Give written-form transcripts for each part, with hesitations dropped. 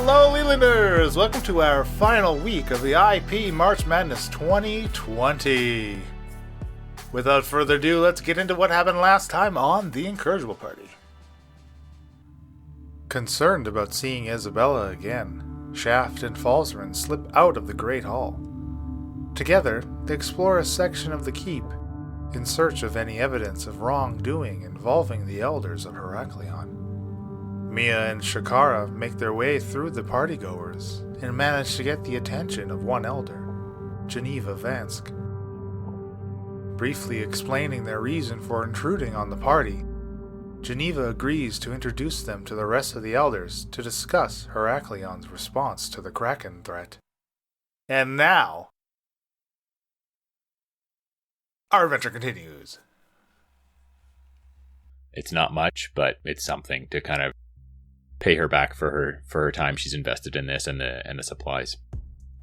Hello, Lelanders! Welcome to our final week of the IP March Madness 2020. Without further ado, let's get into what happened last time on the Incorrigible Party. Concerned about seeing Isabella again, Shaft and Falzarin slip out of the Great Hall. Together, they explore a section of the keep in search of any evidence of wrongdoing involving the Elders of Heracleon. Mia and Shikara make their way through the partygoers and manage to get the attention of one elder, Geneva Vansk. Briefly explaining their reason for intruding on the party, Geneva agrees to introduce them to the rest of the elders to discuss Heracleon's response to the Kraken threat. And now, our adventure continues. It's not much, but it's something to kind of pay her back for her time she's invested in this and the supplies.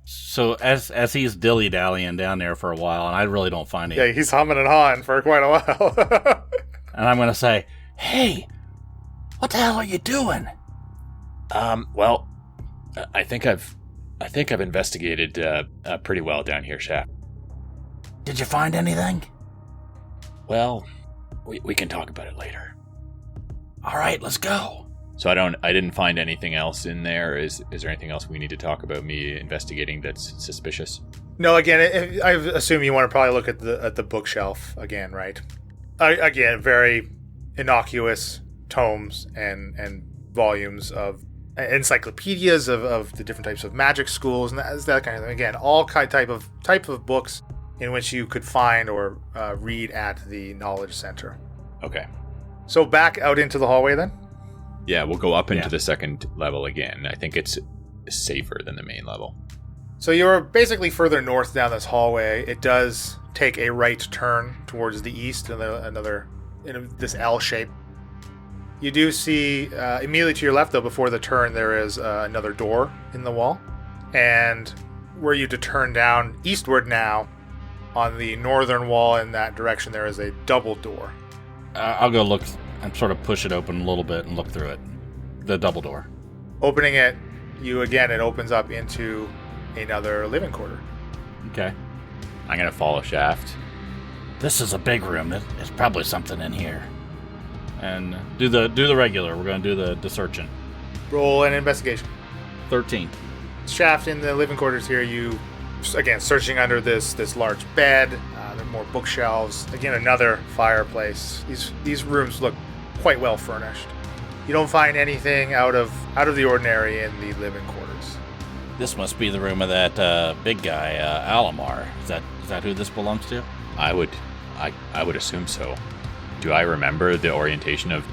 So as he's dilly-dallying down there for a while, and I really don't find it. Yeah, he's humming and hawing for quite a while. And I'm going to say, hey, what the hell are you doing? Well, I think I've investigated pretty well down here, Shaft. Did you find anything? Well, we can talk about it later. All right, let's go. So I didn't find anything else in there. Is there anything else we need to talk about me investigating that's suspicious? No, again, I assume you want to probably look at the bookshelf again, right? Again, very innocuous tomes and volumes of encyclopedias of the different types of magic schools and that kind of thing. Again, all type of books in which you could find or read at the Knowledge Center. Okay. So back out into the hallway then? Yeah, we'll go up into the second level again. I think it's safer than the main level. So you're basically further north down this hallway. It does take a right turn towards the east in this L shape. You do see immediately to your left, though, before the turn, there is another door in the wall. And were you to turn down eastward now, on the northern wall in that direction, there is a double door. I'll go look and sort of push it open a little bit and look through it. The double door. Opening it, it opens up into another living quarter. Okay. I'm going to follow Shaft. This is a big room. There's probably something in here. And do the regular. We're going to do the searching. Roll an investigation. 13. Shaft, in the living quarters here, you, again, searching under this large bed. There are more bookshelves. Again, another fireplace. These rooms look quite well furnished. You don't find anything out of the ordinary in the living quarters. This must be the room of that big guy, Alamar. Is that who this belongs to? I would assume so. Do I remember the orientation of,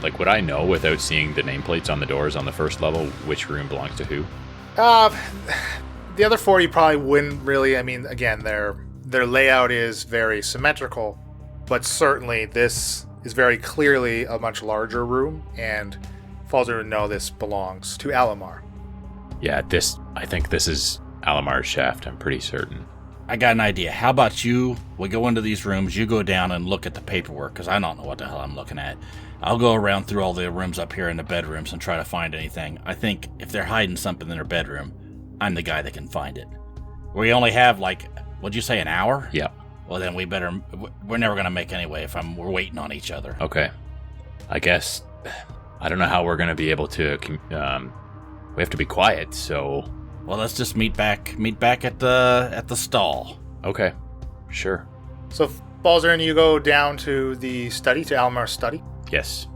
would I know without seeing the nameplates on the doors on the first level which room belongs to who? The other four you probably wouldn't really. I mean, again, their layout is very symmetrical, but certainly this is very clearly a much larger room, and Falzer would know this belongs to Alamar. Yeah, I think this is Alamar's Shaft, I'm pretty certain. I got an idea. How about we go into these rooms, you go down and look at the paperwork, because I don't know what the hell I'm looking at. I'll go around through all the rooms up here in the bedrooms and try to find anything. I think if they're hiding something in their bedroom, I'm the guy that can find it. We only have, what'd you say, an hour? Yeah. Well, then we're never going to make any way we're waiting on each other. Okay. I guess, I don't know how we're going to be able to, we have to be quiet, so. Well, let's just meet back at the stall. Okay. Sure. So, Balzer, and you go down to the study, to Alamar's study? Yes.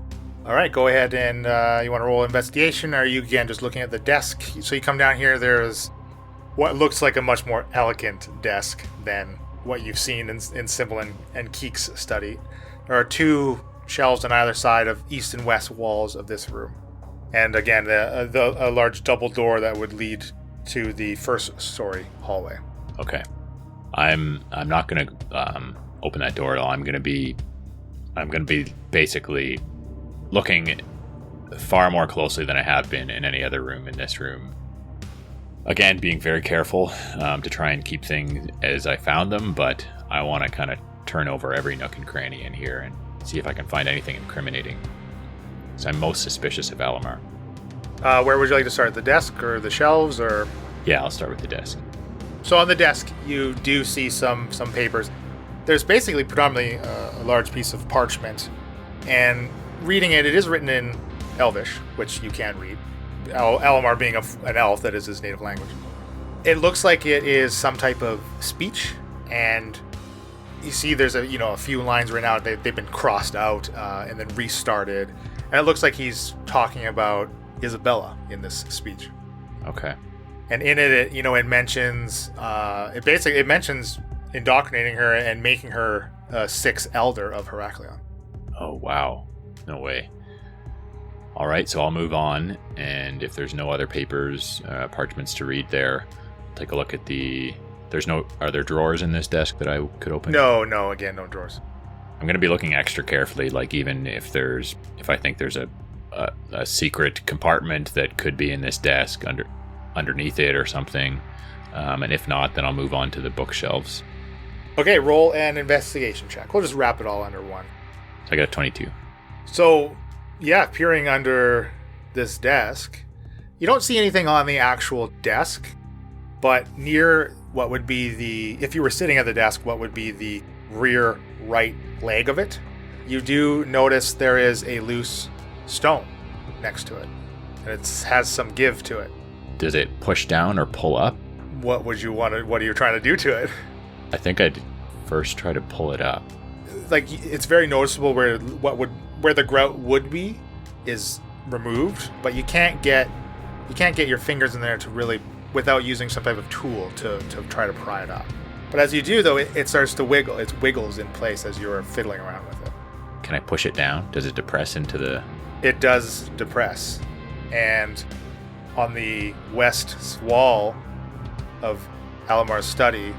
All right, go ahead and you want to roll investigation, or are you, again, just looking at the desk? So you come down here, there's what looks like a much more elegant desk than what you've seen in Sybil and Keek's study. There are two shelves on either side of east and west walls of this room. And again, a large double door that would lead to the first story hallway. Okay. I'm not going to open that door at all. I'm going to be basically looking far more closely than I have been in any other room in this room. Again, being very careful to try and keep things as I found them, but I want to kind of turn over every nook and cranny in here and see if I can find anything incriminating. So I'm most suspicious of Alamar. Where would you like to start? The desk or the shelves or? Yeah, I'll start with the desk. So on the desk, you do see some papers. There's basically predominantly a large piece of parchment, and reading it, it is written in Elvish, which you can read. Alamar being an elf, that is his native language. It looks like it is some type of speech, and you see there's a few lines written out. They've been crossed out and then restarted, and it looks like he's talking about Isabella in this speech. Okay. And in it, it mentions it mentions indoctrinating her and making her a sixth elder of Heracleon. Oh wow, no way. All right, so I'll move on, and if there's no other papers, parchments to read there, take a look at are there drawers in this desk that I could open? No, again, no drawers. I'm going to be looking extra carefully, like even if I think there's a secret compartment that could be in this desk underneath it or something, and if not, then I'll move on to the bookshelves. Okay, roll an investigation check. We'll just wrap it all under one. So I got a 22. So, yeah, peering under this desk, you don't see anything on the actual desk, but near what would be if you were sitting at the desk, what would be the rear right leg of it, you do notice there is a loose stone next to it, and it has some give to it. Does it push down or pull up? What are you trying to do to it? I think I'd first try to pull it up. Like, it's very noticeable where the grout would be is removed, but you can't get your fingers in there to really, without using some type of tool to try to pry it up. But as you do, though, it starts to wiggle. It wiggles in place as you're fiddling around with it. Can I push it down? Does it depress into the... It does depress. And on the west wall of Alamar's study,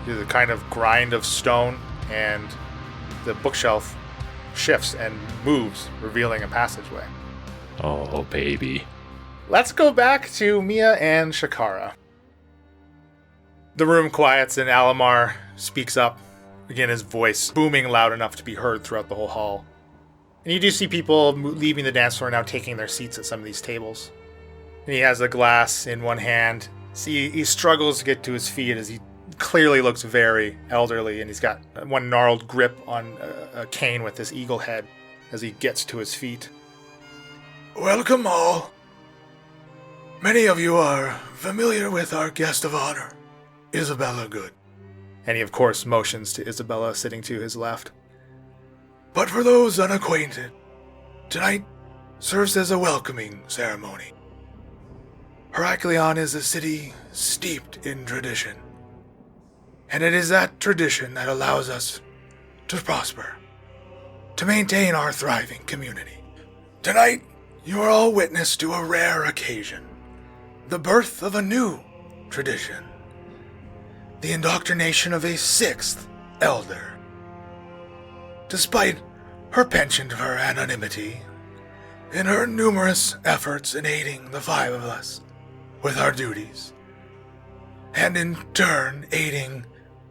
there's a kind of grind of stone, and the bookshelf shifts and moves, revealing a passageway. Oh, baby. Let's go back to Mia and Shikara. The room quiets and Alamar speaks up, again his voice booming loud enough to be heard throughout the whole hall. And you do see people leaving the dance floor now, taking their seats at some of these tables. And he has a glass in one hand. See, he struggles to get to his feet as he clearly looks very elderly, and he's got one gnarled grip on a cane with this eagle head as he gets to his feet. Welcome all. Many of you are familiar with our guest of honor, Isabella Good. And he, of course, motions to Isabella sitting to his left. But for those unacquainted, tonight serves as a welcoming ceremony. Heracleon is a city steeped in tradition, and it is that tradition that allows us to prosper, to maintain our thriving community. Tonight, you are all witness to a rare occasion, the birth of a new tradition, the indoctrination of a sixth elder. Despite her penchant for anonymity, in her numerous efforts in aiding the five of us with our duties, and in turn aiding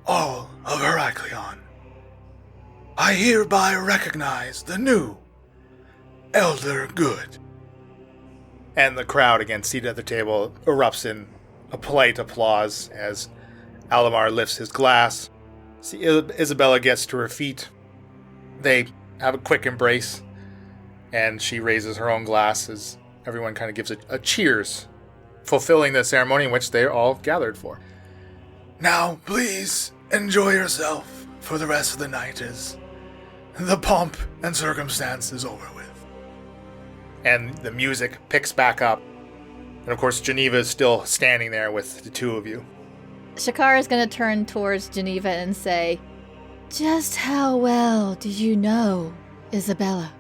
all of Heracleon, I hereby recognize the new Elder Good. And the crowd, again seated at the table, erupts in a polite applause as Alamar lifts his glass. See, Isabella gets to her feet. They have a quick embrace, and she raises her own glass as everyone kind of gives a cheers, fulfilling the ceremony in which they're all gathered for. Now, please enjoy yourself for the rest of the night as the pomp and circumstance is over with. And the music picks back up. And of course, Geneva is still standing there with the two of you. Shikara is going to turn towards Geneva and say, "Just how well do you know Isabella?"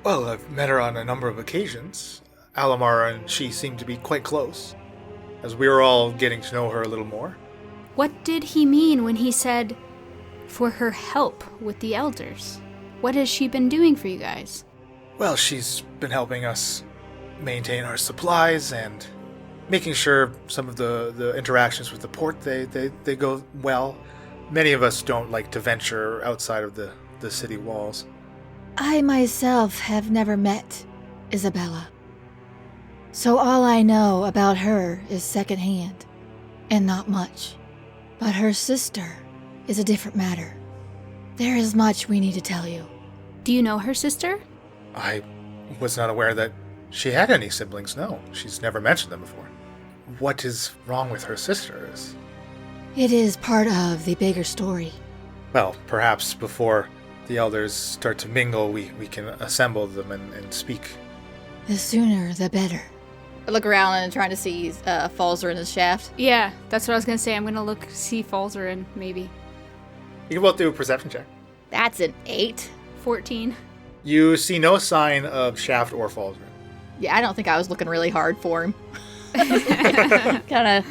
Well, I've met her on a number of occasions. Alamar and she seem to be quite close, as we were all getting to know her a little more. What did he mean when he said, for her help with the elders? What has she been doing for you guys? Well, she's been helping us maintain our supplies and making sure some of the interactions with the port, they go well. Many of us don't like to venture outside of the city walls. I myself have never met Isabella. So all I know about her is secondhand, and not much. But her sister is a different matter. There is much we need to tell you. Do you know her sister? I was not aware that she had any siblings, no. She's never mentioned them before. What is wrong with her sisters? It is part of the bigger story. Well, perhaps before the elders start to mingle, we can assemble them and speak. The sooner, the better. I look around and trying to see Falzer in his shaft. Yeah, that's what I was gonna say. I'm gonna look, see Falzarin, maybe. You can both do a perception check. That's an 8. 14. You see no sign of Shaft or Falzer. Yeah, I don't think I was looking really hard for him. Kind of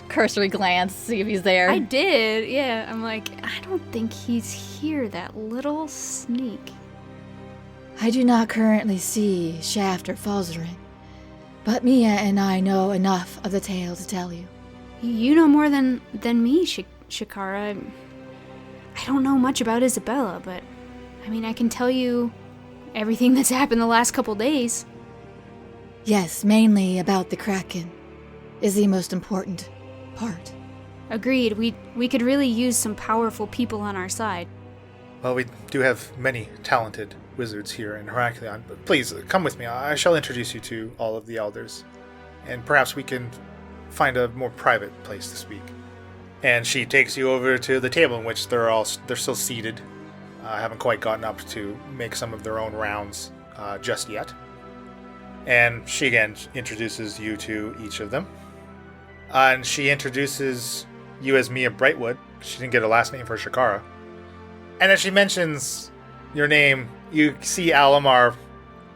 cursory glance, see if he's there. I did, yeah. I'm like, I don't think he's here, that little sneak. I do not currently see Shaft or Falzarin, but Mia and I know enough of the tale to tell you. You know more than me, Shikara. I don't know much about Isabella, but I mean, I can tell you everything that's happened the last couple days. Yes, mainly about the Kraken is the most important part. Agreed. We could really use some powerful people on our side. Well, we do have many talented wizards here in Heracleon, but please, come with me. I shall introduce you to all of the elders, and perhaps we can find a more private place to speak. And she takes you over to the table in which they're still seated. Haven't quite gotten up to make some of their own rounds just yet. And she again introduces you to each of them. And she introduces you as Mia Brightwood. She didn't get a last name for Shikara. And as she mentions your name, you see Alamar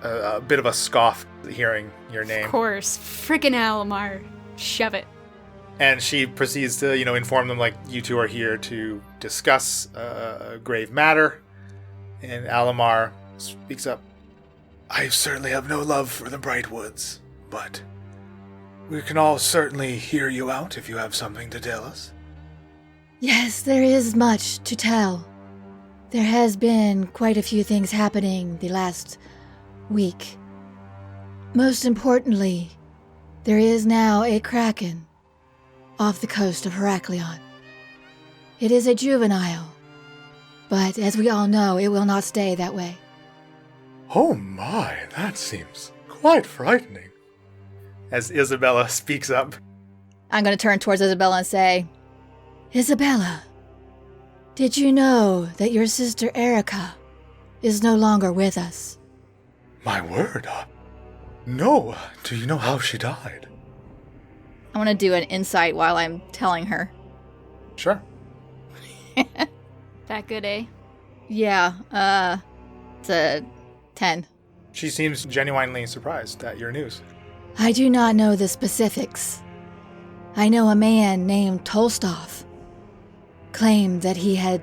a bit of a scoff hearing your name. Of course. Frickin' Alamar. Shove it. And she proceeds to, inform them like you two are here to discuss a grave matter. And Alamar speaks up. I certainly have no love for the Brightwoods, but we can all certainly hear you out if you have something to tell us. Yes, there is much to tell. There has been quite a few things happening the last week. Most importantly, there is now a Kraken off the coast of Heracleon. It is a juvenile, but as we all know, it will not stay that way. Oh my, that seems quite frightening. As Isabella speaks up. I'm going to turn towards Isabella and say, Isabella, did you know that your sister Erica is no longer with us? My word, no. Do you know how she died? I want to do an insight while I'm telling her. Sure. That good, eh? Yeah, it's a 10. She seems genuinely surprised at your news. I do not know the specifics. I know a man named Tolstov claimed that he had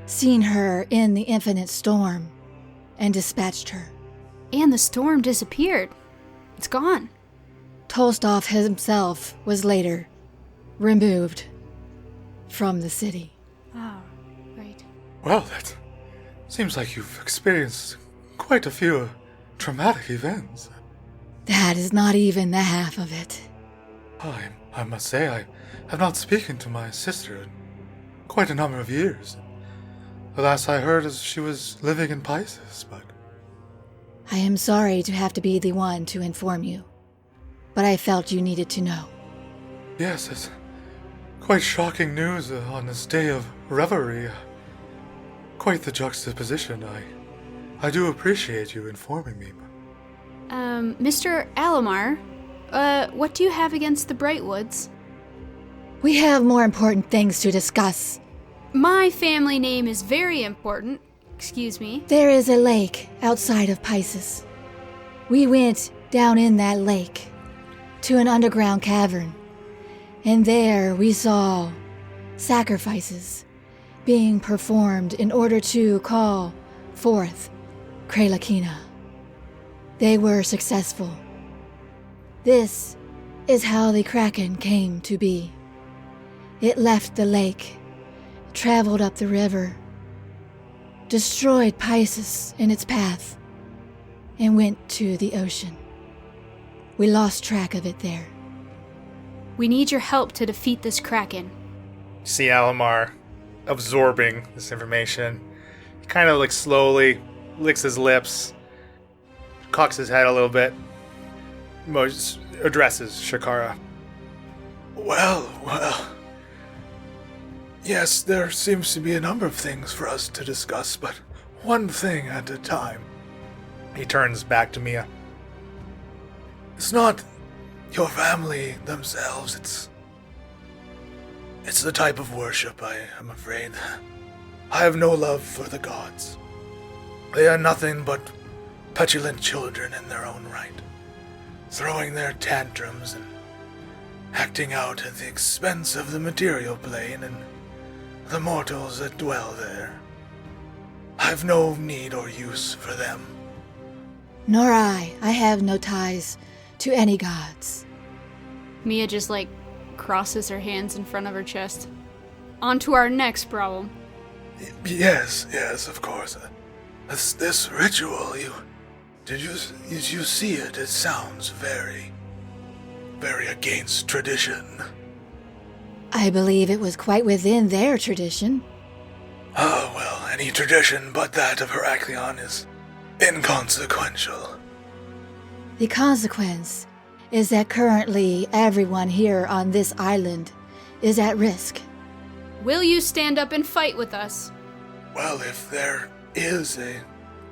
seen her in the Infinite Storm and dispatched her. And the storm disappeared. It's gone. Tolstov himself was later removed from the city. Oh, right. Well, that seems like you've experienced quite a few traumatic events. That is not even the half of it. I must say, I have not spoken to my sister in quite a number of years. The last I heard is she was living in Pisces, but... I am sorry to have to be the one to inform you, but I felt you needed to know. Yes, it's quite shocking news on this day of revelry. Quite the juxtaposition. I do appreciate you informing me. Mr. Alamar, what do you have against the Brightwoods? We have more important things to discuss. My family name is very important. Excuse me. There is a lake outside of Pisces. We went down in that lake to an underground cavern, and there we saw sacrifices being performed in order to call forth Kralakina. They were successful. This is how the Kraken came to be. It left the lake, traveled up the river, destroyed Pisces in its path, and went to the ocean. We lost track of it there. We need your help to defeat this Kraken. You see Alamar absorbing this information. He kind of like slowly licks his lips, cocks his head a little bit, addresses Shikara. Well. Yes, there seems to be a number of things for us to discuss, but one thing at a time. He turns back to Mia. It's not your family themselves, it's the type of worship, I am afraid. I have no love for the gods. They are nothing but petulant children in their own right, throwing their tantrums and acting out at the expense of the material plane and the mortals that dwell there. I have no need or use for them. Nor I. I have no ties to any gods. Mia just, crosses her hands in front of her chest. On to our next problem. Yes, of course. This ritual, did you see it? It sounds very against tradition. I believe it was quite within their tradition. Oh, well, any tradition but that of Heracleon is inconsequential. The consequence is that currently everyone here on this island is at risk. Will you stand up and fight with us? Well, if there is a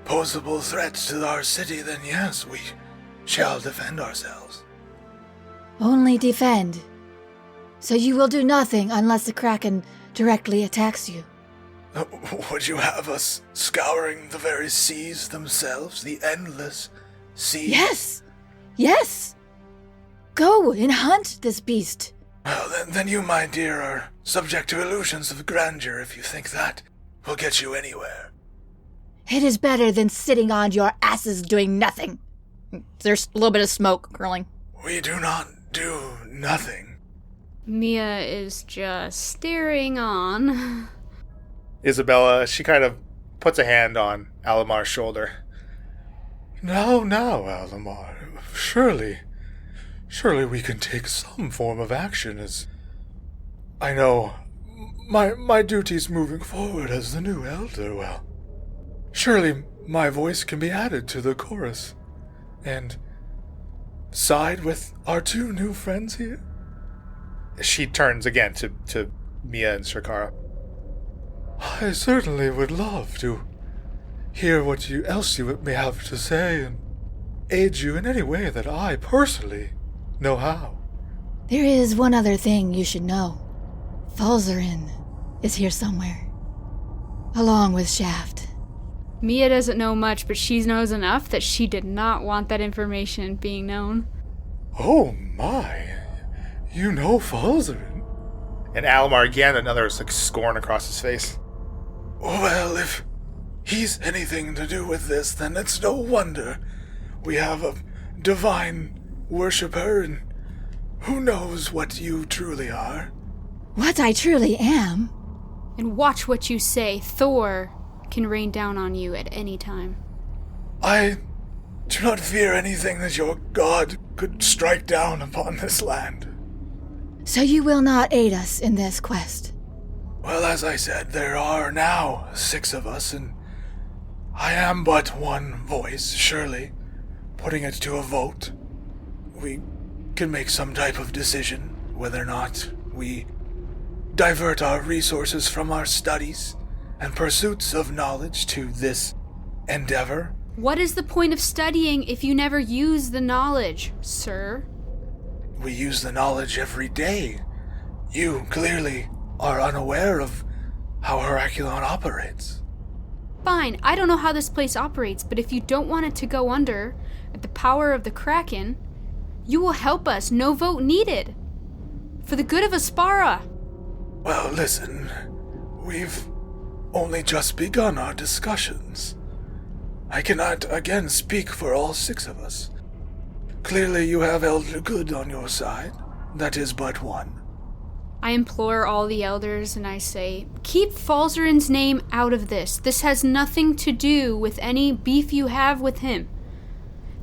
possible threat to our city, then yes, we shall defend ourselves. Only defend. So you will do nothing unless the Kraken directly attacks you. Would you have us scouring the very seas themselves, the endless seas? Yes! Go and hunt this beast. Well, then you, my dear, are subject to illusions of grandeur if you think that will get you anywhere. It is better than sitting on your asses doing nothing. There's a little bit of smoke curling. We do not do nothing. Mia is just staring on. Isabella, she kind of puts a hand on Alamar's shoulder. Now, Alamar, surely we can take some form of action as... I know my duties moving forward as the new elder, well, surely my voice can be added to the chorus and side with our two new friends here. She turns again to Mia and Shikara. I certainly would love to hear what else you may have to say and aid you in any way that I personally know how. There is one other thing you should know. Falzarin is here somewhere, along with Shaft. Mia doesn't know much, but she knows enough that she did not want that information being known. Oh my, you know Falzarin? And Alamar again, another scorn across his face. Well, if he's anything to do with this, then it's no wonder we have a divine worshipper, and who knows what you truly are. What I truly am? And watch what you say. Thor can rain down on you at any time. I do not fear anything that your god could strike down upon this land. So you will not aid us in this quest? Well, as I said, there are now 6 of us, and I am but one voice, surely. Putting it to a vote, we can make some type of decision whether or not we divert our resources from our studies and pursuits of knowledge to this endeavor. What is the point of studying if you never use the knowledge, sir? We use the knowledge every day. You clearly are unaware of how Heracleon operates. Fine, I don't know how this place operates, but if you don't want it to go under at the power of the Kraken, you will help us. No vote needed. For the good of Aspara. Well, listen, we've only just begun our discussions. I cannot again speak for all 6 of us. Clearly you have Elder Good on your side. That is but one. I implore all the elders and I say, keep Falzarin's name out of this. This has nothing to do with any beef you have with him.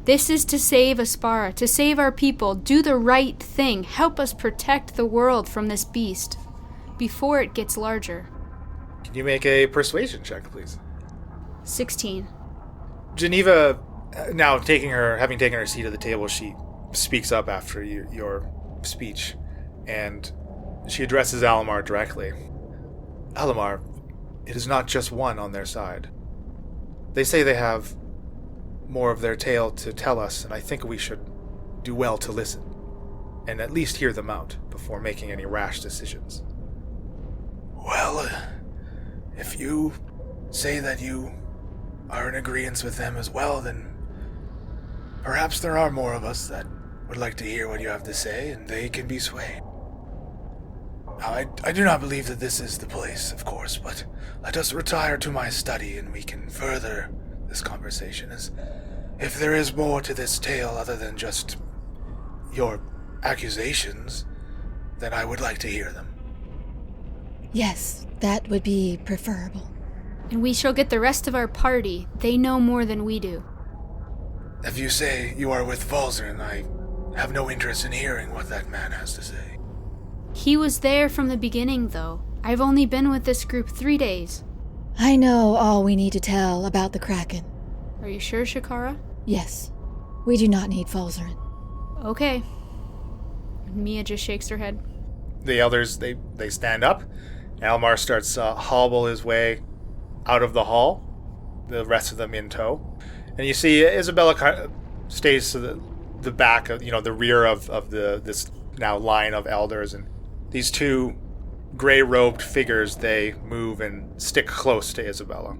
This is to save Aspara, to save our people. Do the right thing. Help us protect the world from this beast before it gets larger. Can you make a persuasion check, please? 16. Geneva, now having taken her seat at the table, she speaks up after your speech, and she addresses Alamar directly. Alamar, it is not just one on their side. They say they have more of their tale to tell us, and I think we should do well to listen, and at least hear them out before making any rash decisions. Well, if you say that you are in agreement with them as well, then perhaps there are more of us that would like to hear what you have to say, and they can be swayed. Now, I do not believe that this is the place, of course, but let us retire to my study and we can further this conversation, as if there is more to this tale other than just your accusations, then I would like to hear them. Yes, that would be preferable. And we shall get the rest of our party. They know more than we do. If you say you are with Falzarin, I have no interest in hearing what that man has to say. He was there from the beginning, though. I've only been with this group 3 days. I know all we need to tell about the Kraken. Are you sure, Shikara? Yes. We do not need Falzarin. Okay. Mia just shakes her head. The elders, they stand up. Almar starts hobble his way out of the hall, the rest of them in tow. And you see Isabella stays to the back of, the rear of this now line of elders, and these two gray-robed figures, they move and stick close to Isabella.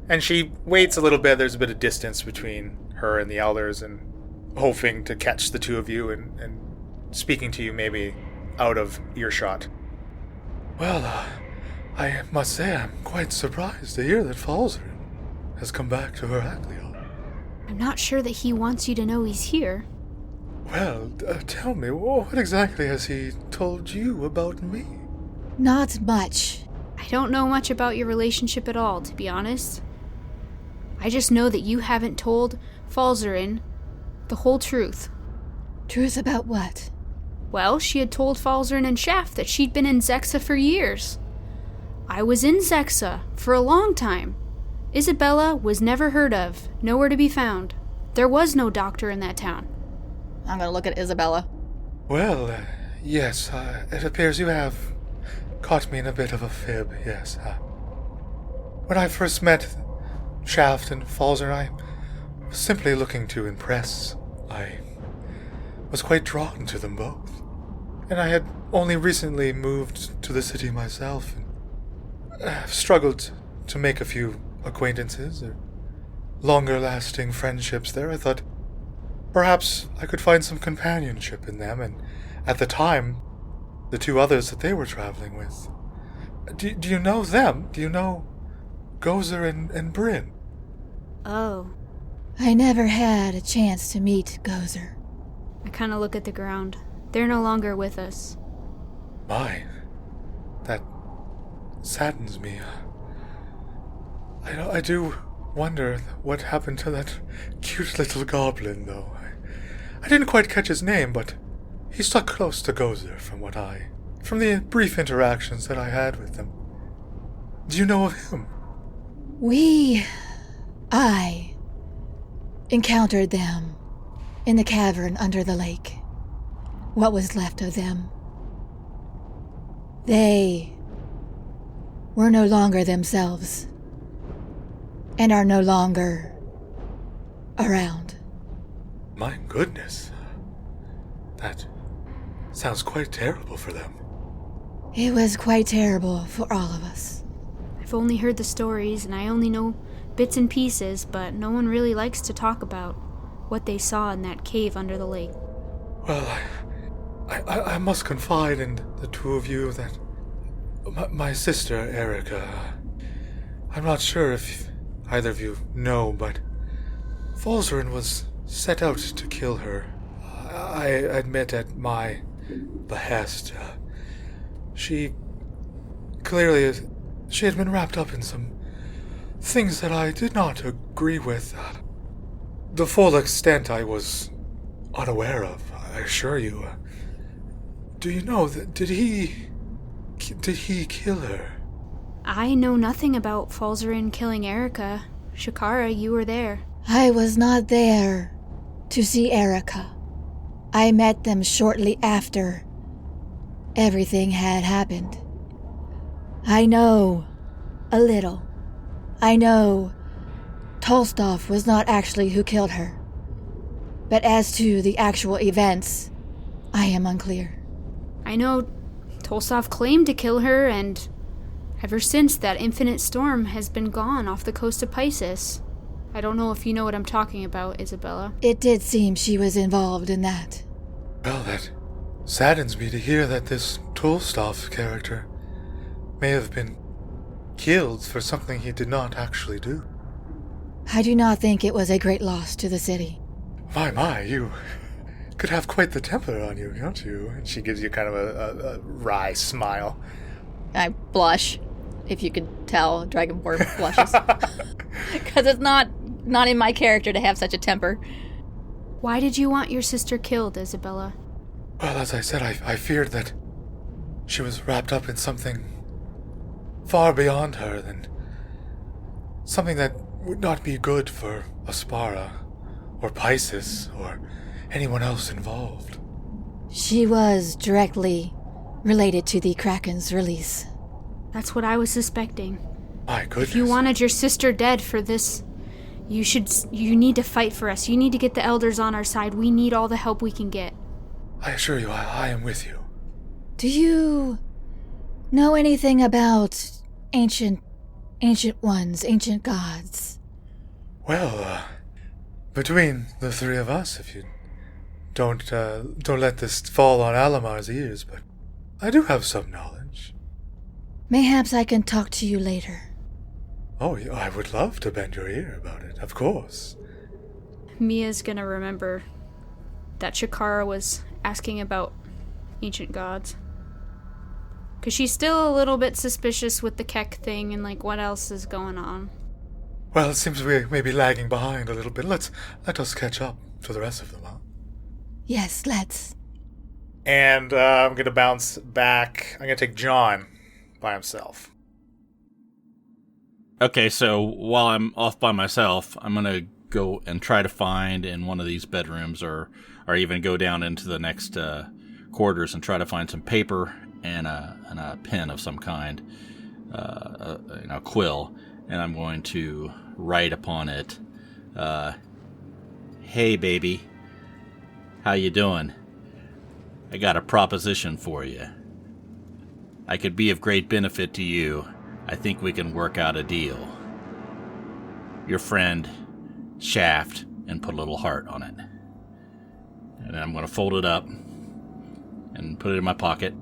And she waits a little bit. There's a bit of distance between her and the elders, and hoping to catch the two of you and speaking to you maybe out of earshot. Well, I must say I'm quite surprised to hear that Falzarin has come back to Heracleon. I'm not sure that he wants you to know he's here. Well, tell me, what exactly has he told you about me? Not much. I don't know much about your relationship at all, to be honest. I just know that you haven't told Falzarin the whole truth. Truth about what? Well, she had told Falzarin and Shaft that she'd been in Zexa for years. I was in Zexa for a long time. Isabella was never heard of, nowhere to be found. There was no doctor in that town. I'm gonna look at Isabella. Well, yes, it appears you have caught me in a bit of a fib, yes. When I first met Shaft and Falzarin, I was simply looking to impress. I was quite drawn to them both. And I had only recently moved to the city myself, and I've struggled to make a few acquaintances or longer-lasting friendships there. I thought perhaps I could find some companionship in them, and at the time, the two others that they were traveling with. Do you know them? Do you know Gozer and Bryn? Oh. I never had a chance to meet Gozer. I kind of look at the ground. They're no longer with us. My, that saddens me. I do wonder what happened to that cute little goblin, though. I didn't quite catch his name, but he stuck close to Gozer from the brief interactions that I had with him. Do you know of him? I encountered them in the cavern under the lake. What was left of them. They were no longer themselves, and are no longer around. My goodness. That sounds quite terrible for them. It was quite terrible for all of us. I've only heard the stories, and I only know bits and pieces, but no one really likes to talk about what they saw in that cave under the lake. Well, I must confide in the two of you that my sister, Erica, I'm not sure if either of you know, but Falzarin was set out to kill her. I admit at my behest. She had been wrapped up in some things that I did not agree with. The full extent I was unaware of, I assure you. Do you know that did he kill her? I know nothing about Falzarin killing Erica. Shikara, you were there. I was not there to see Erica. I met them shortly after everything had happened. I know a little. I know Tolstov was not actually who killed her. But as to the actual events, I am unclear. I know Tolstov claimed to kill her, and ever since, that infinite storm has been gone off the coast of Pisces. I don't know if you know what I'm talking about, Isabella. It did seem she was involved in that. Well, that saddens me to hear that this Tolstov character may have been killed for something he did not actually do. I do not think it was a great loss to the city. My, you could have quite the temper on you, don't you? And she gives you kind of a wry smile. I blush, if you could tell. Dragonborn blushes. Because it's not in my character to have such a temper. Why did you want your sister killed, Isabella? Well, as I said, I feared that she was wrapped up in something far beyond her than something that would not be good for Aspara or Pisces or anyone else involved. She was directly related to the Kraken's release. That's what I was suspecting. My goodness. If you wanted your sister dead for this, you need to fight for us. You need to get the elders on our side. We need all the help we can get. I assure you, I am with you. Do you know anything about ancient ones, ancient gods? Well, between the three of us, if you don't let this fall on Alamar's ears, but I do have some knowledge. Mayhaps I can talk to you later. Oh, I would love to bend your ear about it, of course. Mia's gonna remember that Shikara was asking about ancient gods. Because she's still a little bit suspicious with the Keck thing and, like, what else is going on. Well, it seems we may be lagging behind a little bit. Let us catch up to the rest of them, huh? Yes, let's. And I'm going to bounce back. I'm going to take John by himself. Okay, so while I'm off by myself, I'm going to go and try to find in one of these bedrooms or even go down into the next quarters and try to find some paper and a pen of some kind, a quill, and I'm going to write upon it, "Hey, baby, how you doing? I got a proposition for you. I could be of great benefit to you. I think we can work out a deal. Your friend, Shaft," and put a little heart on it. And then I'm going to fold it up and put it in my pocket.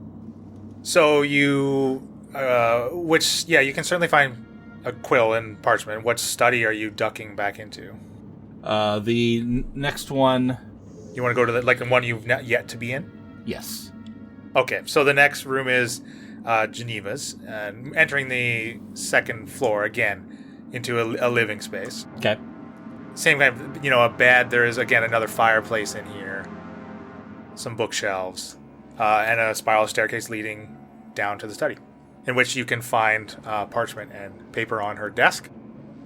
So you, you can certainly find a quill and parchment. What study are you ducking back into? The next one. You want to go to the one you've not yet to be in? Yes. Okay, so the next room is Geneva's, and entering the second floor again into a living space. Okay. Same kind of, a bed. There is again another fireplace in here, some bookshelves, and a spiral staircase leading down to the study, in which you can find parchment and paper on her desk,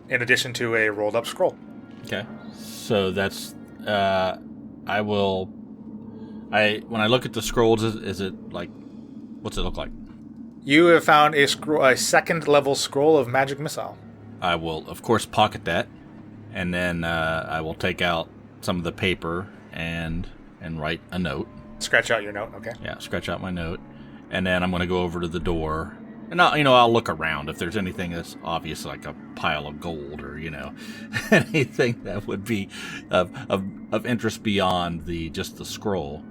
in addition to a rolled up scroll. Okay. So that's when I look at the scrolls, is it like, what's it look like? You have found a second level scroll of magic missile. I will, of course, pocket that, and then I will take out some of the paper and write a note. Scratch out your note, okay? Yeah, scratch out my note, and then I'm going to go over to the door, and I'll look around if there's anything that's obvious, like a pile of gold or anything that would be of interest beyond just the scroll.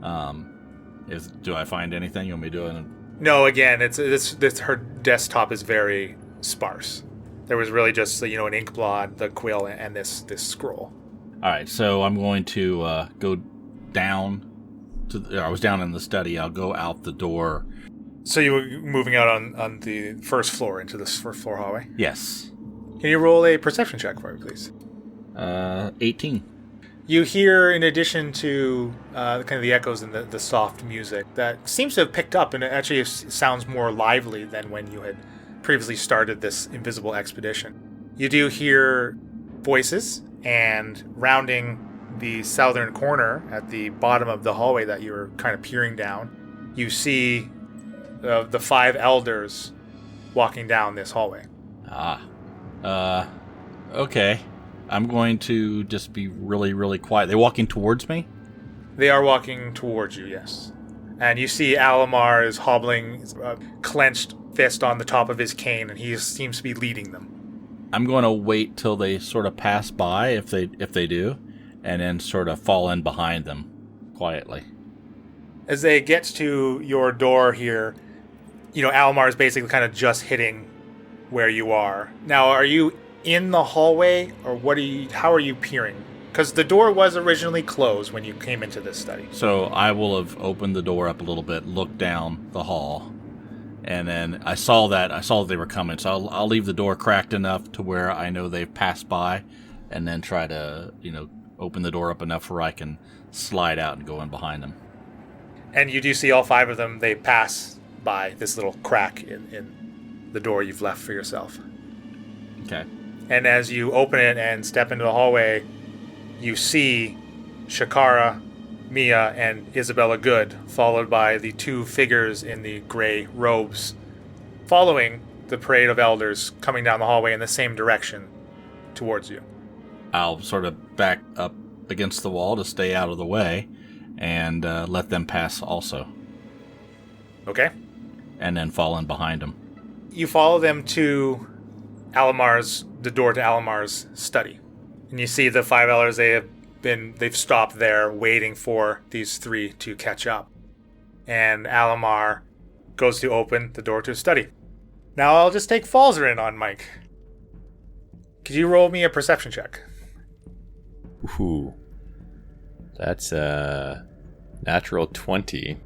Do I find anything? You want me to do it? No, again, it's her desktop is very sparse. There was really just an ink blot, the quill, and this scroll. All right, so I'm going to go down I was down in the study. I'll go out the door. So you were moving out on the first floor into this first floor hallway? Yes. Can you roll a perception check for me, please? 18. You hear, in addition to kind of the echoes and the soft music, that seems to have picked up, and it actually sounds more lively than when you had previously started this invisible expedition. You do hear voices, and rounding the southern corner at the bottom of the hallway that you were kind of peering down, you see the 5 elders walking down this hallway. Okay. I'm going to just be really, really quiet. They walking towards me? They are walking towards you, yes. And you see Alamar is hobbling, a clenched fist on the top of his cane, and he seems to be leading them. I'm going to wait till they sort of pass by, if they do, and then sort of fall in behind them quietly. As they get to your door here, Alamar is basically kind of just hitting where you are. Now, are you in the hallway, or how are you peering? Because the door was originally closed when you came into this study. So I will have opened the door up a little bit, looked down the hall, and then I saw that they were coming. So I'll leave the door cracked enough to where I know they've passed by, and then try to, open the door up enough where I can slide out and go in behind them. And you do see all 5 of them. They pass by this little crack in the door you've left for yourself. Okay. And as you open it and step into the hallway, you see Shikara, Mia, and Isabella Good, followed by the 2 figures in the gray robes, following the parade of elders coming down the hallway in the same direction towards you. I'll sort of back up against the wall to stay out of the way and let them pass also. Okay. And then fall in behind them. You follow them to the door to Alamar's study. And you see the 5 elders, they've stopped there waiting for these 3 to catch up. And Alamar goes to open the door to his study. Now I'll just take Falzer in on Mike. Could you roll me a perception check? Ooh. That's a natural 20.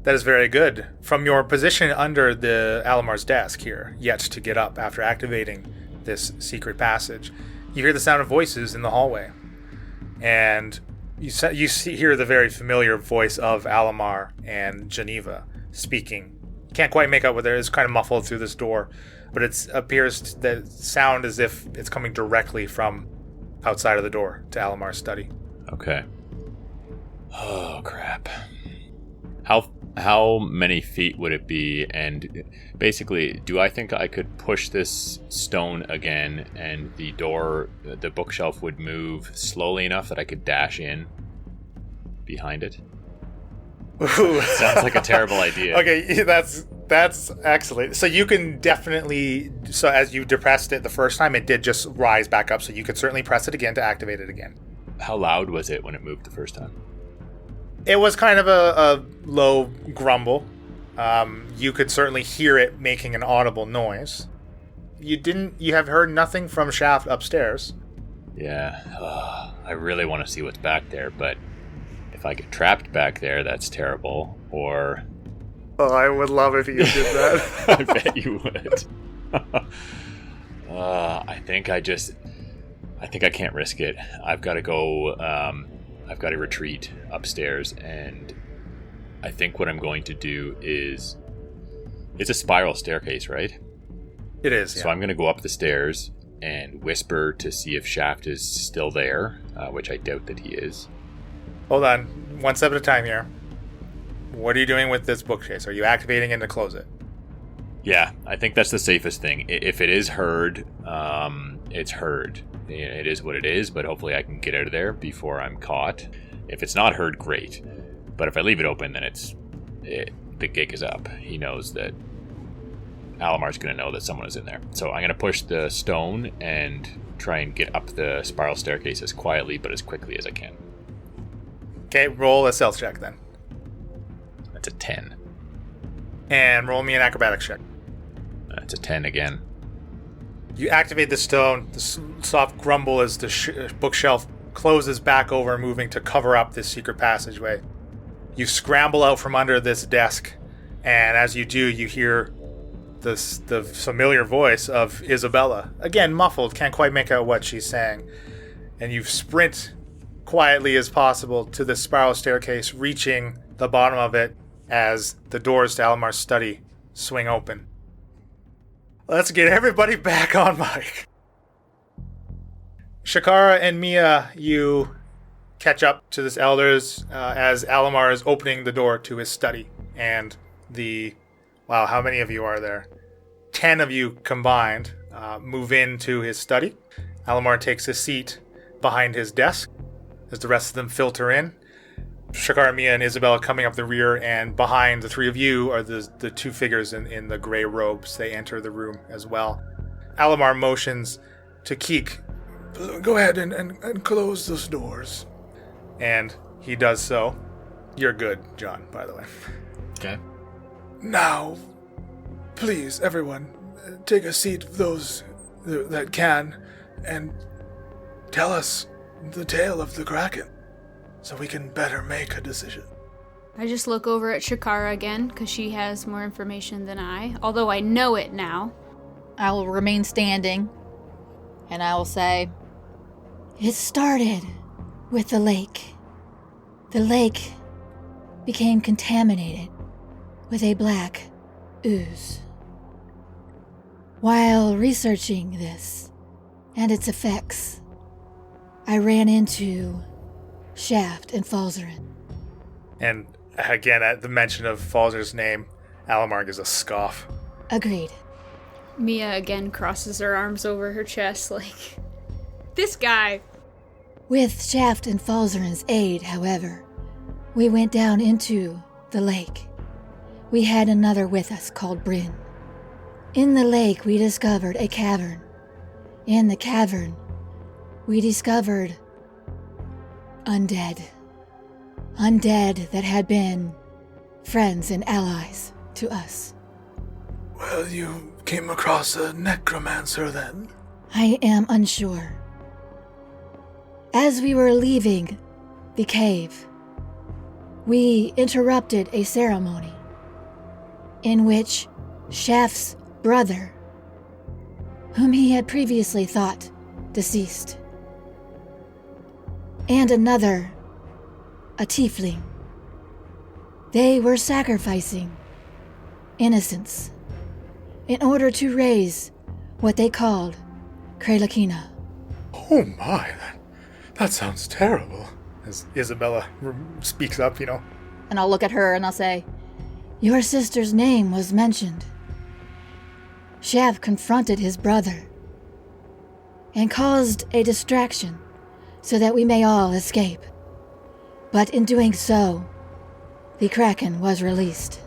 That is very good. From your position under the Alamar's desk here, yet to get up after activating this secret passage, you hear the sound of voices in the hallway. And you hear the very familiar voice of Alamar and Geneva speaking. Can't quite make out what there is, kind of muffled through this door, but it appears that sound as if it's coming directly from outside of the door to Alamar's study. Okay. Oh, crap. How many feet would it be? And basically, do I think I could push this stone again and the bookshelf would move slowly enough that I could dash in behind it? Ooh. Sounds like a terrible idea. Okay, that's excellent. So you can definitely, so as you depressed it the first time, it did just rise back up, so you could certainly press it again to activate it again. How loud was it when it moved the first time? It was kind of a low grumble. You could certainly hear it making an audible noise. You have heard nothing from Shaft upstairs. Yeah, I really want to see what's back there, but if I get trapped back there, that's terrible. Or... Oh, I would love if you did that. I bet you would. I think I can't risk it. I've got to go, I've got to retreat upstairs, and I think what I'm going to do is... It's a spiral staircase, right? It is, yeah. So I'm going to go up the stairs and whisper to see if Shaft is still there, which I doubt that he is. Hold on. One step at a time here. What are you doing with this bookcase? Are you activating it to close it? Yeah, I think that's the safest thing. If it is heard, it's heard. It is what it is, but hopefully I can get out of there before I'm caught. If it's not heard, great. But if I leave it open, then the gig is up. He knows that Alamar's going to know that someone is in there. So I'm going to push the stone and try and get up the spiral staircase as quietly but as quickly as I can. Okay, roll a stealth check then. That's a 10. And roll me an acrobatics check. That's a 10 again. You activate the stone. The soft grumble as the bookshelf closes back over, moving to cover up this secret passageway. You scramble out from under this desk, and as you do, you hear the familiar voice of Isabella. Again, muffled, can't quite make out what she's saying. and you sprint quietly as possible to the spiral staircase, reaching the bottom of it as the doors to Alamar's study swing open. Let's get everybody back on mic. Shikara and Mia, you catch up to this Elders as Alamar is opening the door to his study. And wow, how many of you are there? 10 of you combined move into his study. Alamar takes his seat behind his desk as the rest of them filter in. Shikara, Mia, and Isabella coming up the rear, and behind the three of you are the two figures in the gray robes. They enter the room as well. Alamar motions to Keek. Go ahead and close those doors. And he does so. You're good, John, by the way. Okay. Now, please, everyone, take a seat, those that can, and tell us the tale of the Kraken, so we can better make a decision. I just look over at Shikara again, because she has more information than I, although I know it now. I will remain standing, and I will say, It started with the lake. The lake became contaminated with a black ooze. While researching this and its effects, I ran into Shaft and Falzarin. And again, at the mention of Falzer's name, Alamar gives a scoff. Agreed. Mia again crosses her arms over her chest like, this guy. With Shaft and Falzarin's aid, however, we went down into the lake. We had another with us called Bryn. In the lake, we discovered a cavern. In the cavern, we discovered undead. Undead that had been friends and allies to us. Well, you came across a necromancer then? I am unsure. As we were leaving the cave, we interrupted a ceremony in which Shaft's brother, whom he had previously thought deceased, and another, a tiefling, they were sacrificing innocents in order to raise what they called Kralakina. Oh my, that sounds terrible. As Isabella speaks up, and I'll look at her and I'll say, Your sister's name was mentioned. Shaft confronted his brother and caused a distraction so that we may all escape. But in doing so, the Kraken was released.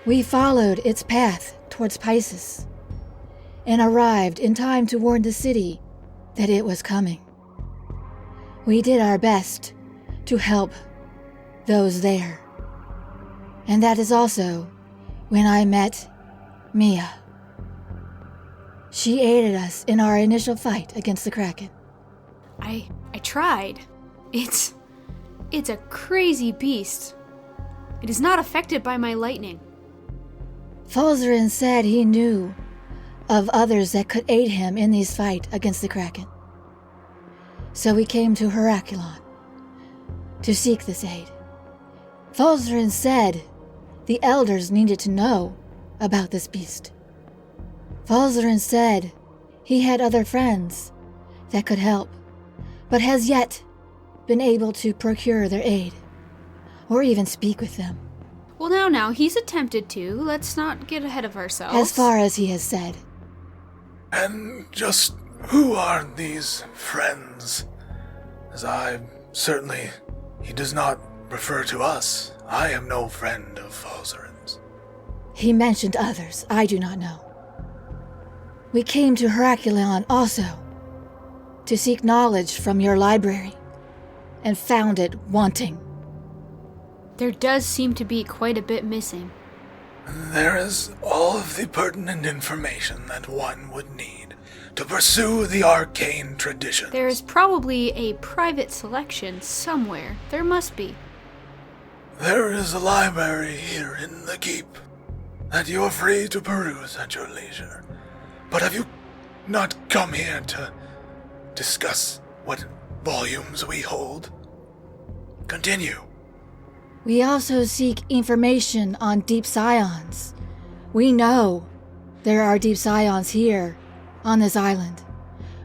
We followed its path towards Pisces and arrived in time to warn the city that it was coming. We did our best to help those there. And that is also when I met Mia. She aided us in our initial fight against the Kraken. I tried. It's a crazy beast. It is not affected by my lightning. Falzarin said he knew of others that could aid him in this fight against the Kraken. So we came to Heracleon to seek this aid. Falzarin said the elders needed to know about this beast. Falzarin said he had other friends that could help, but has yet been able to procure their aid, or even speak with them. Well, now, he's attempted to. Let's not get ahead of ourselves. As far as he has said. And just who are these friends? As he does not refer to us. I am no friend of Falzarin's. He mentioned others I do not know. We came to Heracleon also to seek knowledge from your library, and found it wanting. There does seem to be quite a bit missing. There is all of the pertinent information that one would need to pursue the arcane traditions. There is probably a private selection somewhere. There must be. There is a library here in the keep that you are free to peruse at your leisure. But have you not come here to discuss what volumes we hold? Continue. We also seek information on deep scions. We know there are deep scions here on this island.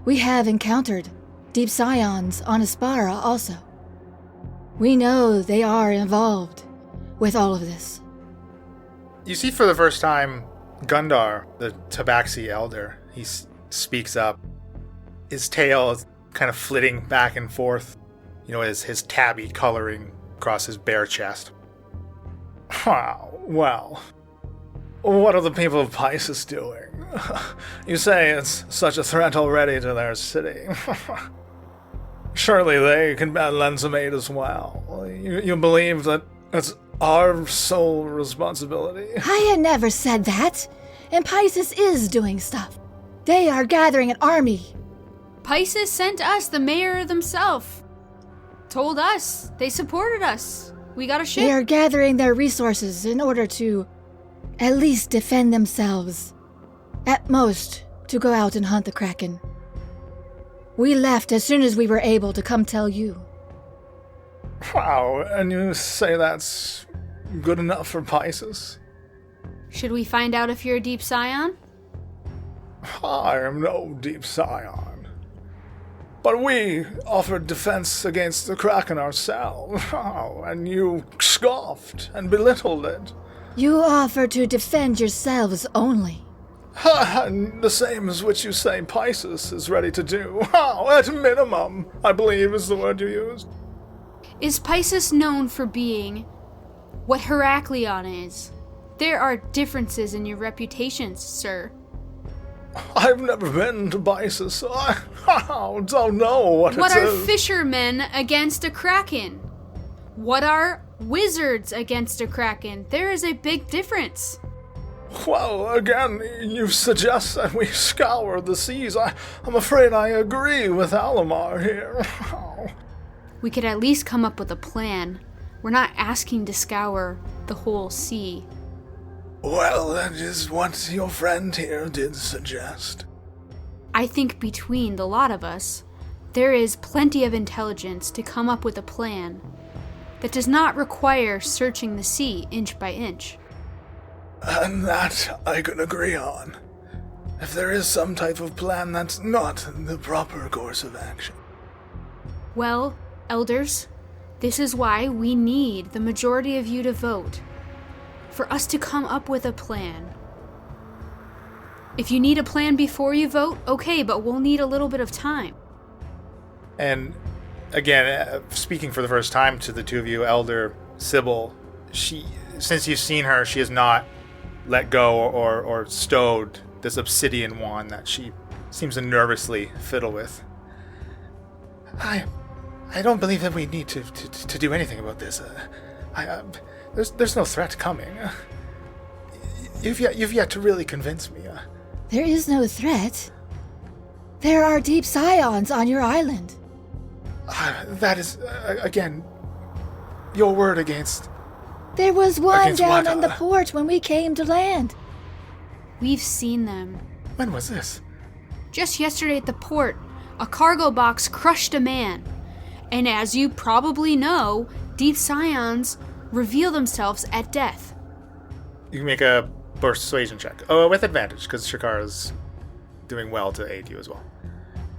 We have encountered deep scions on Aspara also. We know they are involved with all of this. You see for the first time Gundar, the Tabaxi elder. He speaks up. His tail is kind of flitting back and forth, his tabby coloring across his bare chest. Well, what are the people of Pisces doing? You say it's such a threat already to their city. Surely they can lend some aid as well. You believe that it's our sole responsibility? I had never said that. And Pisces is doing stuff. They are gathering an army. Pisces sent us, the mayor themselves. Told us. They supported us. We got a ship. They are gathering their resources in order to at least defend themselves. At most, to go out and hunt the Kraken. We left as soon as we were able to come tell you. Wow, and you say that's good enough for Pisces? Should we find out if you're a deep scion? I am no deep scion. But we offered defense against the Kraken ourselves, and you scoffed and belittled it. You offer to defend yourselves only. The same as which you say Pisces is ready to do. At minimum, I believe is the word you used. Is Pisces known for being what Heracleon is? There are differences in your reputations, sir. I've never been to Pisces. I don't know what it is. What are fishermen against a Kraken? What are wizards against a Kraken? There is a big difference. Well, again, you suggest that we scour the seas. I'm afraid I agree with Alamar here. We could at least come up with a plan. We're not asking to scour the whole sea. Well, that is what your friend here did suggest. I think between the lot of us, there is plenty of intelligence to come up with a plan that does not require searching the sea inch by inch. And that I can agree on. If there is some type of plan, that's not the proper course of action. Well, elders, this is why we need the majority of you to vote. For us to come up with a plan. If you need a plan before you vote, okay, but we'll need a little bit of time. And again, speaking for the first time to the two of you, Elder Sybil, since you've seen her, she has not let go or stowed this obsidian wand that she seems to nervously fiddle with. I don't believe that we need to do anything about this. There's no threat coming. You've yet to really convince me. There is no threat. There are deep scions on your island. That is, again, your word against... There was one Against down what? in the port when we came to land. We've seen them. When was this? Just yesterday at the port, a cargo box crushed a man. And as you probably know, deep scions reveal themselves at death. You can make a persuasion check. Oh, with advantage, because Shikara's doing well to aid you as well.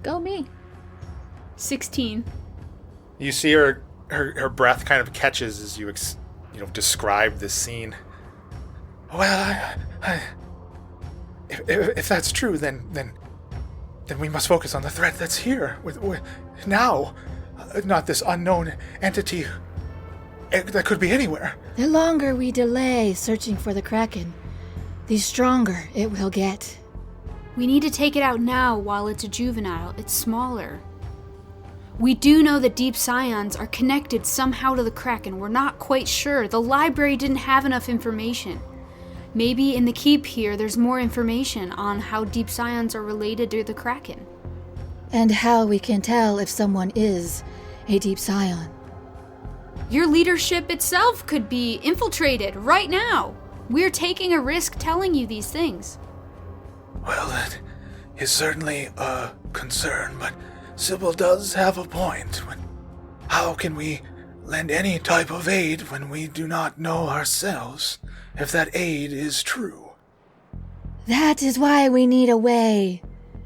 Go me. 16. You see her breath kind of catches as you describe this scene. Well, if that's true, then we must focus on the threat that's here with now, not this unknown entity that could be anywhere. The longer we delay searching for the Kraken, the stronger it will get. We need to take it out now while it's a juvenile. It's smaller. We do know that deep scions are connected somehow to the Kraken. We're not quite sure. The library didn't have enough information. Maybe in the keep here there's more information on how deep scions are related to the Kraken. And how we can tell if someone is a deep scion. Your leadership itself could be infiltrated right now. We're taking a risk telling you these things. Well, that is certainly a concern, but Sybil does have a point. How can we lend any type of aid when we do not know ourselves if that aid is true? That is why we need a way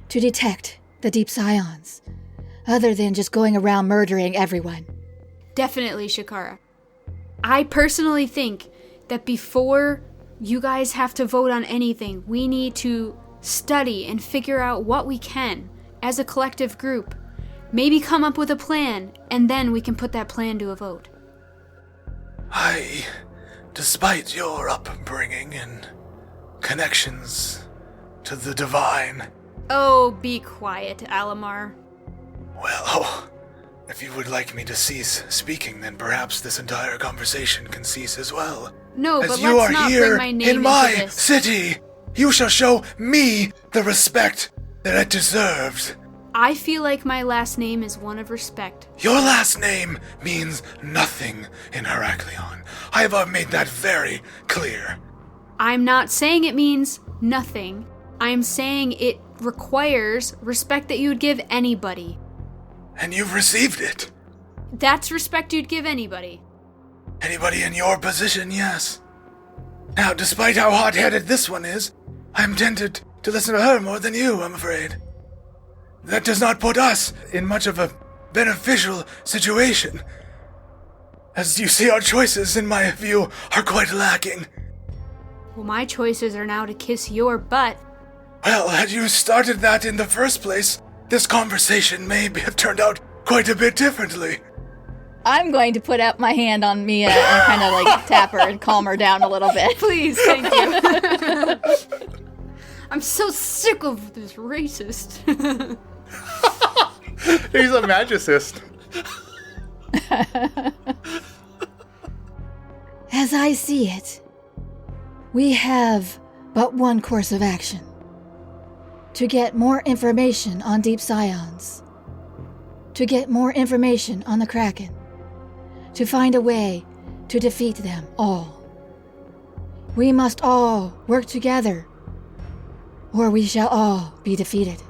to detect the deep scions, other than just going around murdering everyone. Definitely, Shikara. I personally think that before you guys have to vote on anything, we need to study and figure out what we can as a collective group. Maybe come up with a plan, and then we can put that plan to a vote. Despite your upbringing and connections to the divine... Oh, be quiet, Alamar. Well, if you would like me to cease speaking, then perhaps this entire conversation can cease as well. No, as but you let's are not here bring my name in my into this. city, you shall show me the respect that it deserves. I feel like my last name is one of respect. Your last name means nothing in Heracleon. I have made that very clear. I'm not saying it means nothing. I'm saying it requires respect that you would give anybody. And you've received it. That's respect you'd give anybody. Anybody in your position, yes. Now, despite how hot-headed this one is, I'm tempted to listen to her more than you, I'm afraid. That does not put us in much of a beneficial situation. As you see, our choices, in my view, are quite lacking. Well, my choices are now to kiss your butt. Well, had you started that in the first place, this conversation may have turned out quite a bit differently. I'm going to put out my hand on Mia and kind of like tap her and calm her down a little bit. Please, thank you. I'm so sick of this racist. He's a magicist. As I see it, we have but one course of action. To get more information on deep scions. To get more information on the Kraken. To find a way to defeat them all. We must all work together, or we shall all be defeated.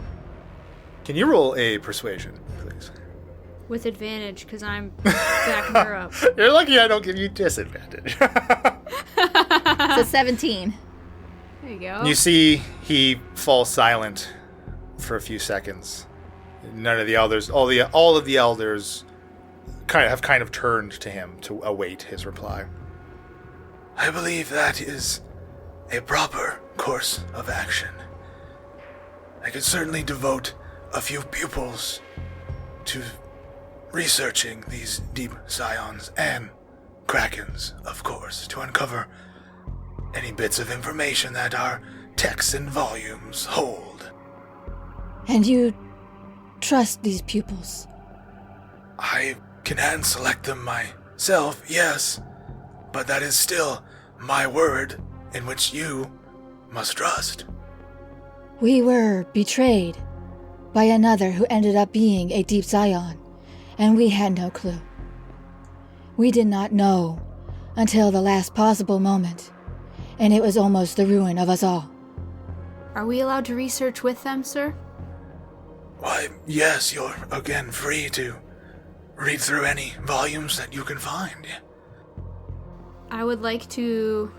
Can you roll a persuasion, please? With advantage, because I'm backing her up. You're lucky I don't give you disadvantage. It's a 17. There you go. You see he falls silent for a few seconds. None of the elders, all of the elders kind of turned to him to await his reply. I believe that is a proper course of action. I could certainly devote a few pupils to researching these deep scions and krakens, of course, to uncover any bits of information that our texts and volumes hold. And you trust these pupils? I can hand select them myself, yes, but that is still my word in which you must trust. We were betrayed by another who ended up being a deep scion, and we had no clue. We did not know until the last possible moment, and it was almost the ruin of us all. Are we allowed to research with them, sir? Why, yes, you're again free to read through any volumes that you can find. I would like to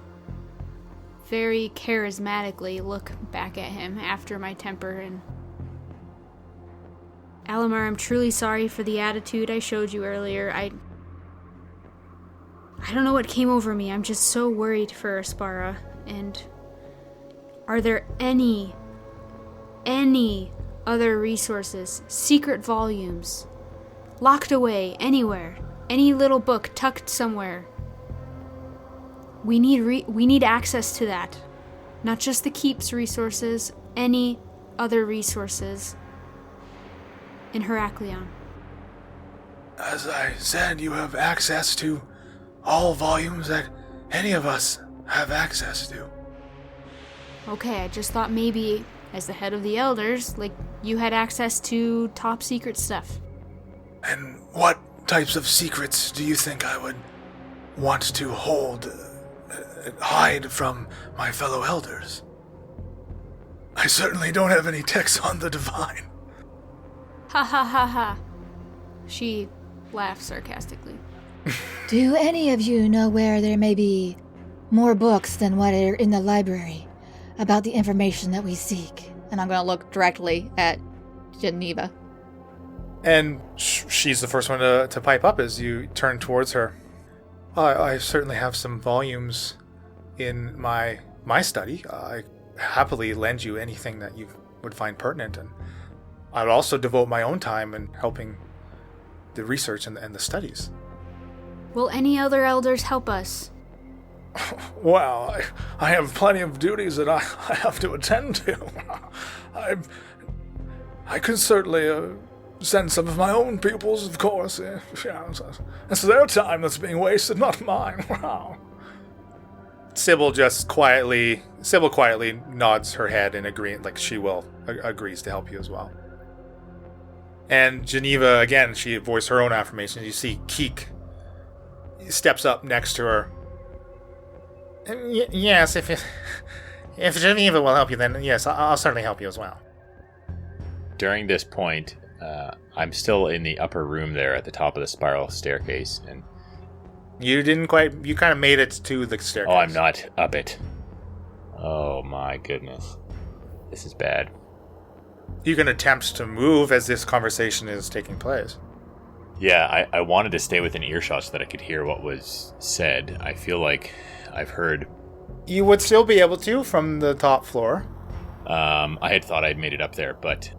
very charismatically look back at him after my temper and... Alamar, I'm truly sorry for the attitude I showed you earlier. I don't know what came over me. I'm just so worried for Aspara. And are there any other resources, secret volumes, locked away anywhere, any little book tucked somewhere? We need access to that. Not just the Keep's resources, any other resources in Heracleon. As I said, you have access to all volumes that any of us have access to. Okay, I just thought maybe, as the head of the Elders, like, you had access to top secret stuff. And what types of secrets do you think I would want to hide from my fellow elders? I certainly don't have any texts on the divine. Ha ha ha ha. She laughs sarcastically. Do any of you know where there may be more books than what are in the library about the information that we seek? And I'm going to look directly at Geneva. And she's the first one to pipe up as you turn towards her. I certainly have some volumes in my study. I happily lend you anything that you would find pertinent, and I'd also devote my own time in helping the research and the studies. Will any other elders help us? Well, I have plenty of duties that I have to attend to. I can certainly send some of my own pupils, of course. It's their time that's being wasted, not mine. Sybil quietly nods her head in agreement, like she will agrees to help you as well. And Geneva, again, she voiced her own affirmations. You see Keek steps up next to her. Yes, if Geneva will help you, then yes, I'll certainly help you as well. During this point, I'm still in the upper room there at the top of the spiral staircase, and you kind of made it to the staircase. Oh, I'm not up it. Oh my goodness. This is bad. You can attempt to move as this conversation is taking place. Yeah, I wanted to stay within earshot so that I could hear what was said. I feel like I've heard... You would still be able to from the top floor. I had thought I'd made it up there, but...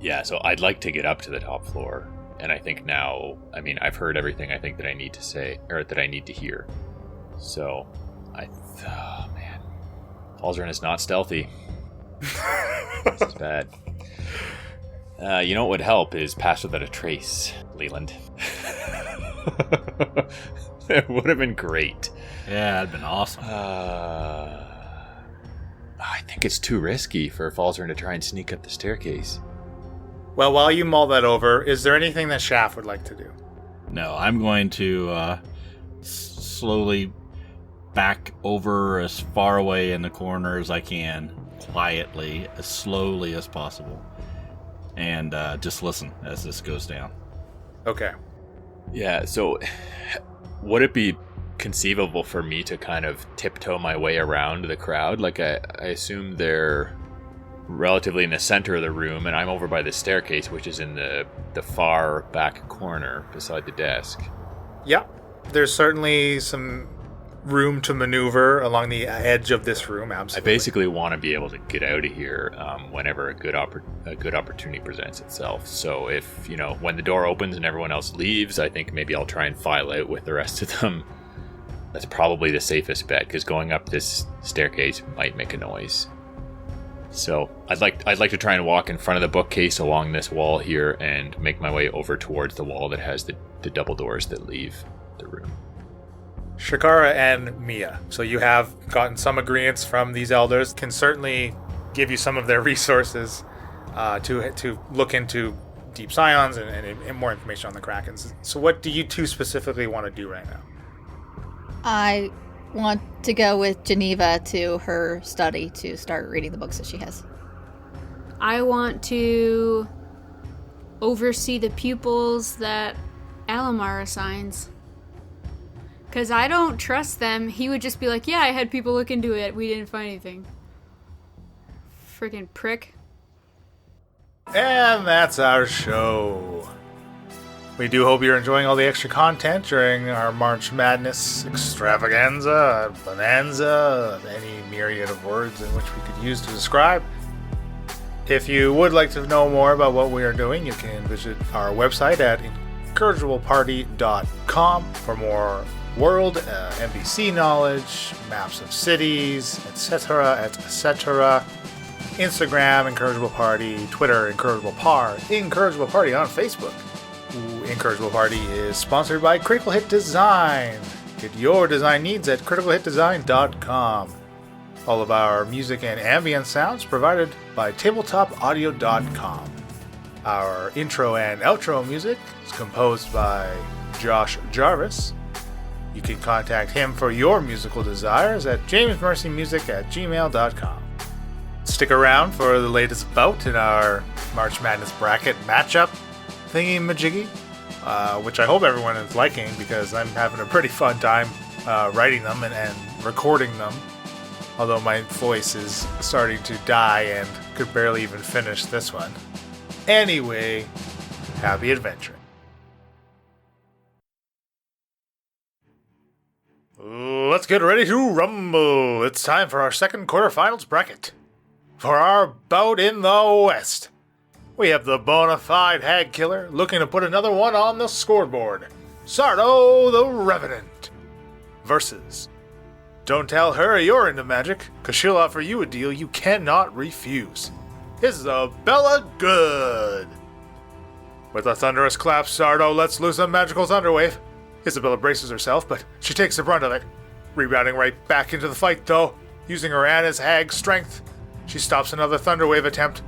Yeah, so I'd like to get up to the top floor. And I think now... I mean, I've heard everything I think that I need to say, or that I need to hear. So, oh, man. Falzarin is not stealthy. This is bad. You know what would help is pass without a trace, Leland. It would have been great. Yeah, that'd been awesome. I think it's too risky for Falzarin to try and sneak up the staircase. Well, while you mull that over, is there anything that Shaft would like to do? No, I'm going to slowly back over as far away in the corner as I can, quietly, as slowly as possible, and just listen as this goes down. Okay. Yeah, so would it be conceivable for me to kind of tiptoe my way around the crowd? Like, I assume they're relatively in the center of the room, and I'm over by the staircase, which is in the far back corner beside the desk. Yeah, there's certainly some room to maneuver along the edge of this room, absolutely. I basically want to be able to get out of here whenever a good opportunity presents itself. So if, when the door opens and everyone else leaves, I think maybe I'll try and file out with the rest of them. That's probably the safest bet, because going up this staircase might make a noise. So I'd like to try and walk in front of the bookcase along this wall here and make my way over towards the wall that has the double doors that leave the room. Shikara and Mia. So you have gotten some agreements from these elders, can certainly give you some of their resources to look into deep scions and more information on the Krakens. So what do you two specifically want to do right now? I want to go with Geneva to her study to start reading the books that she has. I want to oversee the pupils that Alamar assigns. Because I don't trust them. He would just be like, yeah, I had people look into it. We didn't find anything. Freaking prick. And that's our show. We do hope you're enjoying all the extra content during our March Madness extravaganza, bonanza, any myriad of words in which we could use to describe. If you would like to know more about what we are doing, you can visit our website at incorrigibleparty.com for more world, NPC knowledge, maps of cities, etc., etc. Instagram, Incorrigible Party, Twitter, Incorrigible Par, Incorrigible Party on Facebook. Incorrigible Party is sponsored by Critical Hit Design. Get your design needs at criticalhitdesign.com. All of our music and ambient sounds provided by tabletopaudio.com. Our intro and outro music is composed by Josh Jarvis. You can contact him for your musical desires at jamesmercymusic@gmail.com. stick around for the latest bout in our March Madness bracket matchup thingy-majiggy, which I hope everyone is liking because I'm having a pretty fun time writing them and recording them. Although my voice is starting to die and could barely even finish this one. Anyway, happy adventuring. Let's get ready to rumble. It's time for our second quarterfinals bracket. For our bout in the West, we have the bona fide hag killer looking to put another one on the scoreboard. Sardo the Revenant versus Don't Tell Her You're Into Magic, cause she'll offer you a deal you cannot refuse. Isabella Good. With a thunderous clap, Sardo lets loose a magical thunderwave. Isabella braces herself, but she takes the brunt of it. Rebounding right back into the fight, though, using her Anna's hag strength. She stops another thunderwave attempt.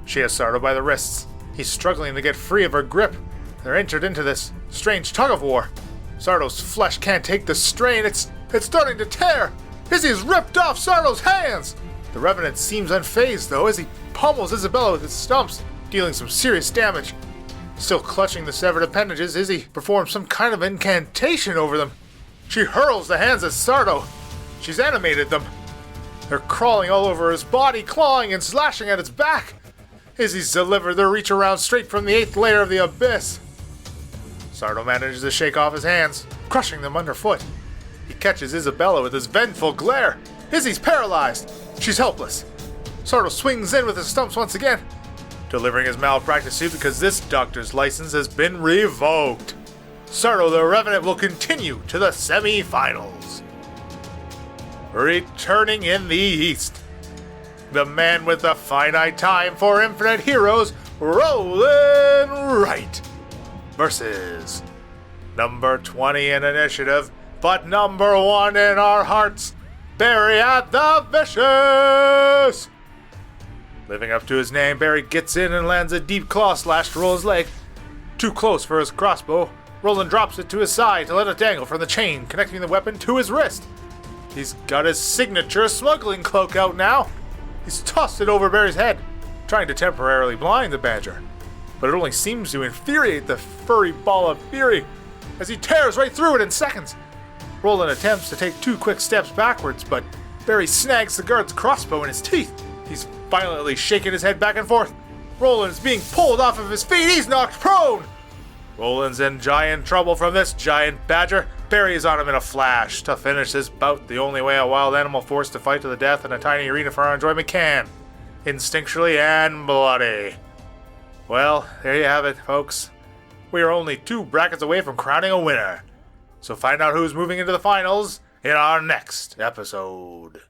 She has Sardo by the wrists. He's struggling to get free of her grip. They're entered into this strange tug-of-war. Sardo's flesh can't take the strain. It's starting to tear. Izzy's ripped off Sardo's hands. The Revenant seems unfazed, though, as he pummels Isabella with his stumps, dealing some serious damage. Still clutching the severed appendages, Izzy performs some kind of incantation over them. She hurls the hands at Sardo. She's animated them. They're crawling all over his body, clawing and slashing at its back. Izzy's delivered their reach around straight from the 8th layer of the abyss. Sardo manages to shake off his hands, crushing them underfoot. He catches Isabella with his vengeful glare. Izzy's paralyzed. She's helpless. Sardo swings in with his stumps once again, delivering his malpractice suit because this doctor's license has been revoked. Sardo the Revenant will continue to the semi-finals. Returning in the East, the man with the finite time for infinite heroes, Roland Wright, versus number 20 in initiative, but number 1 in our hearts, Barry at the Vicious. Living up to his name, Barry gets in and lands a deep claw slash to Roland's leg. Too close for his crossbow, Roland drops it to his side to let it dangle from the chain connecting the weapon to his wrist. He's got his signature smuggling cloak out now. He's tossed it over Barry's head, trying to temporarily blind the badger. But it only seems to infuriate the furry ball of fury as he tears right through it in seconds. Roland attempts to take 2 quick steps backwards, but Barry snags the guard's crossbow in his teeth. He's violently shaking his head back and forth. Roland is being pulled off of his feet. He's knocked prone. Roland's in giant trouble from this giant badger. Barry is on him in a flash. To finish this bout the only way a wild animal forced to fight to the death in a tiny arena for our enjoyment can. Instinctually and bloody. Well, there you have it, folks. We are only 2 brackets away from crowning a winner. So find out who's moving into the finals in our next episode.